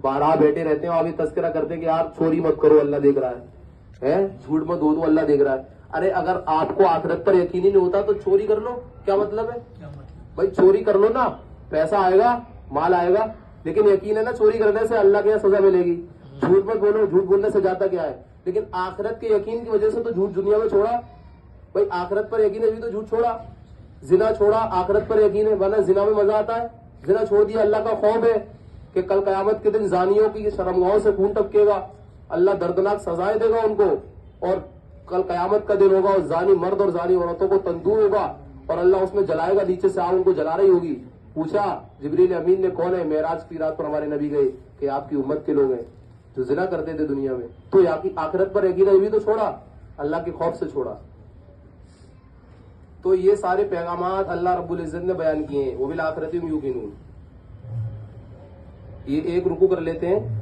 बारह बैठे रहते हैं और अभी तस्करा करते हैं कि यार चोरी मत करो, अल्लाह देख रहा है, झूठ मत बोलो, अल्लाह देख रहा है। अरे अगर आपको आखिरत पर यकीन ही नहीं होता तो चोरी कर लो, क्या मतलब है भाई? चोरी कर लो ना, पैसा आएगा, माल आएगा, लेकिन यकीन है ना चोरी करने से अल्लाह के यहाँ सजा मिलेगी। झूठ मत बोलो, झूठ बोलने से जाता क्या है? लेकिन आखिरत के यकीन की वजह से तो झूठ दुनिया में छोड़ा भाई। आखिरत पर यकीन है भी तो झूठ छोड़ा, जिना छोड़ा, आखिरत पर यकीन है, वरना जिना में मजा आता है, जिना छोड़ दिया। अल्लाह का खौफ है कि कल कयामत के दिन जानियों की शर्मगाहों से खून टपकेगा, अल्लाह दर्दनाक सजाएं देगा उनको, और कल कयामत का दिन होगा और जानी मर्द और जानी औरतों को तंदूर होगा और अल्लाह उसमें जलाएगा, नीचे से आग उनको जला रही होगी। पूछा जिब्रील अमीन ने, कौन है? मेराज की रात पर हमारे नबी गए कि आपकी उम्मत के लोग हैं जो जिना करते थे दुनिया में। तो आखिरत पर यकीन है भी तो छोड़ा, अल्लाह के खौफ से छोड़ा। तो ये सारे पैगामात अल्लाह रब्बुल इज्जत ने बयान किए हैं। वो बिल आखिरती में युकीनून। ये एक रुकू कर लेते हैं।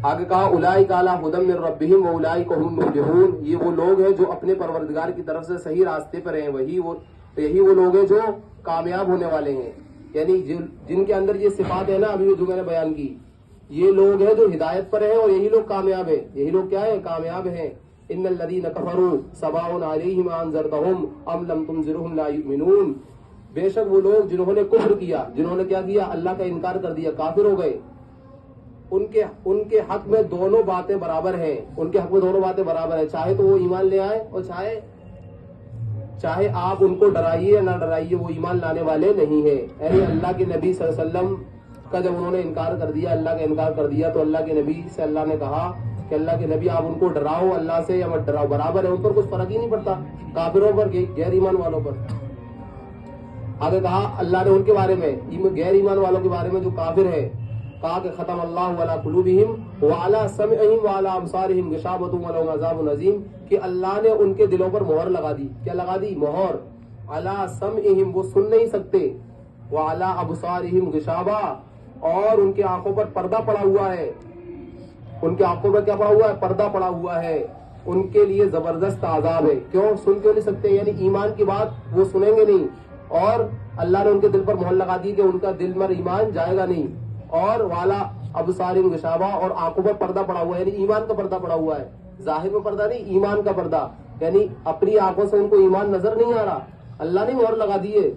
आगे कहा उलाइका अला हुदम मिर रब्बिहिम व उलाइका हुम मुफ्लिहून। ये वो लोग हैं जो अपने परवरदिगार की तरफ से सही रास्ते पर हैं, यही वो लोग हैं जो कामयाब होने वाले हैं। यानी जिनके अंदर ये सिफात है ना, अभी जो मैंने बयान की, ये लोग हैं जो हिदायत पर हैं और यही लोग कामयाब हैं। यही लोग क्या है? कामयाब हैं। इन्नल लज़ीना कफरू सवाउन अलैहिम अनज़रतहुम अम लम तुनज़िरहुम ला युमिनून। बेशक वो लोग जिन्होंने कुफ्र किया, जिन्होंने क्या किया? अल्लाह का इनकार कर दिया, काफिर हो गए, उनके हक में दोनों बातें बराबर हैं। उनके हक में दोनों बातें बराबर है, चाहे तो वो ईमान ले आए और चाहे आप उनको डराइए या ना डराइए, वो ईमान लाने वाले नहीं है। यानी अल्लाह के नबी सल्लल्लाहु अलैहि वसल्लम का जब उन्होंने इनकार कर दिया, अल्लाह का इनकार कर दिया, तो अल्लाह के नबी से अल्लाह ने कहा कि अल्लाह के नबी आप उनको डराओ अल्लाह से या मत डराओ, बराबर है, उन पर कुछ फर्क ही नहीं पड़ता, काफिरों पर, गैर ईमान वालों पर। आगे कहा अल्लाह ने उनके बारे में, गैर ईमान वालों के बारे में जो काफिर है, कहा कि खतम अल्लाहु अला कुलूबिहिम व अला समइहिम व अला अबसारिहिम गिशावतुन व लहुम अज़ाबुन अज़ीम, कि अल्लाह ने उनके दिलों पर मोहर लगा दी। क्या लगा दी? मोहर। अला समइहिम, वो सुन नहीं सकते, व अला अबसारिहिम गिशावा, और उनके आंखों पर पर्दा पड़ा हुआ है। उनके आंखों पर क्या पड़ा हुआ है? पर्दा पड़ा हुआ है। उनके लिए जबरदस्त आजाब है। क्यों? सुन क्यों नहीं सकते? यानी ईमान की बात वो सुनेंगे नहीं, और अल्लाह ने उनके दिल पर मोहर लगा दी कि उनका दिल में ईमान जाएगा नहीं। और वाला अबसारिम गिशावा, और आंखों पर पर्दा पड़ा हुआ है, यानी ईमान का पर्दा पड़ा हुआ है। जाहिर में पर्दा नहीं, ईमान का पर्दा, यानी अपनी आंखों से उनको ईमान नजर नहीं आ रहा, अल्लाह ने मोहर लगा दी है।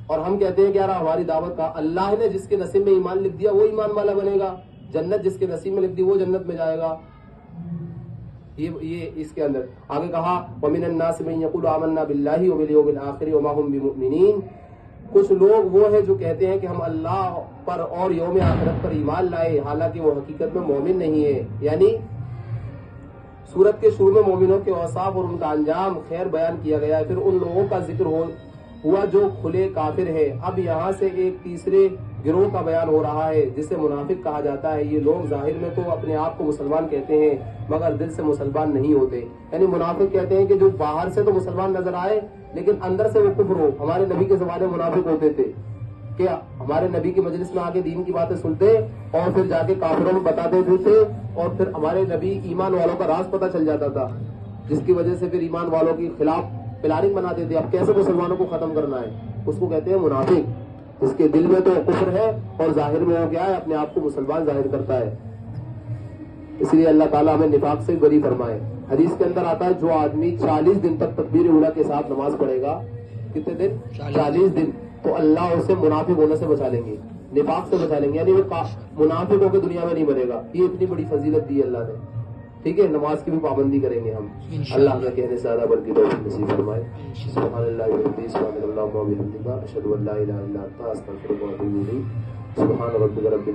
और हम कहते हैं कि यार हमारी दावत का, अल्लाह ने जिसके नसीब में ईमान लिख दिया वो ईमान वाला बनेगा, जन्नत जिसके नसीब में लिख दी वो जन्नत में जाएगा। ये इसके अंदर आगे कहा वमिनन नास मन यक़ूलु आमन्ना बिल्लाहि व बिल यौमिल आखिर व मा हुम बिमुमिनीन। कुछ लोग वो है जो कहते हैं कि हम अल्लाह पर और यौम आखिरत पर ईमान लाए, हालांकि वो हकीकत में मोमिन नहीं है। यानी सूरत के शुरू में मोमिनों के औसाफ और उनका अंजाम खैर बयान किया गया है, फिर उन लोगों का जिक्र हुआ जो खुले काफिर है। अब यहाँ से एक तीसरे गिरोह का बयान हो रहा है जिसे मुनाफिक कहा जाता है। ये लोग जाहिर में तो अपने आप को मुसलमान कहते हैं मगर दिल से मुसलमान नहीं होते। यानी मुनाफिक कहते हैं कि जो बाहर से तो मुसलमान नजर आए लेकिन अंदर से वो कुफ्र हो। हमारे नबी के जमाने मुनाफिक होते थे कि हमारे नबी की मजलिस में आके दीन की बातें सुनते और फिर जाके काफिरों में बताते थे, और फिर हमारे नबी ईमान वालों का राज पता चल जाता था, जिसकी वजह से फिर ईमान वालों के खिलाफ प्लानिंग बनाते थे। अब कैसे मुसलमानों को खत्म करना है, उसको कहते हैं मुनाफिक। इसके दिल में तो कुफ्र है और जाहिर में वो क्या है, अपने आप को मुसलमान जाहिर करता है। इसलिए अल्लाह ताला हमें निफाक से बरी फरमाए। हदीस के अंदर आता है जो आदमी 40 दिन तक तकबीर उला के साथ नमाज पढ़ेगा, कितने दिन? 40 दिन, तो अल्लाह उसे मुनाफिक होने से बचा लेंगे, निफाक से बचा लेंगे, यानी वो मुनाफिक होकर दुनिया में नहीं मरेगा। ये इतनी बड़ी फजीलत दी अल्लाह ने। ठीक है, नमाज की भी पाबंदी करेंगे हम। अल्लाह हमें कहने से ज्यादा बल्कि तौफीक नसीब फरमाए। सुभानअल्लाह व बिहम्दिही, सुभानअल्लाह व बिहम्दिही, अशहदु अन ला इलाहा इल्ला अंता, अस्तगफिरुका व अतूबु इलैक। सुभान रब्बिका रब्बिल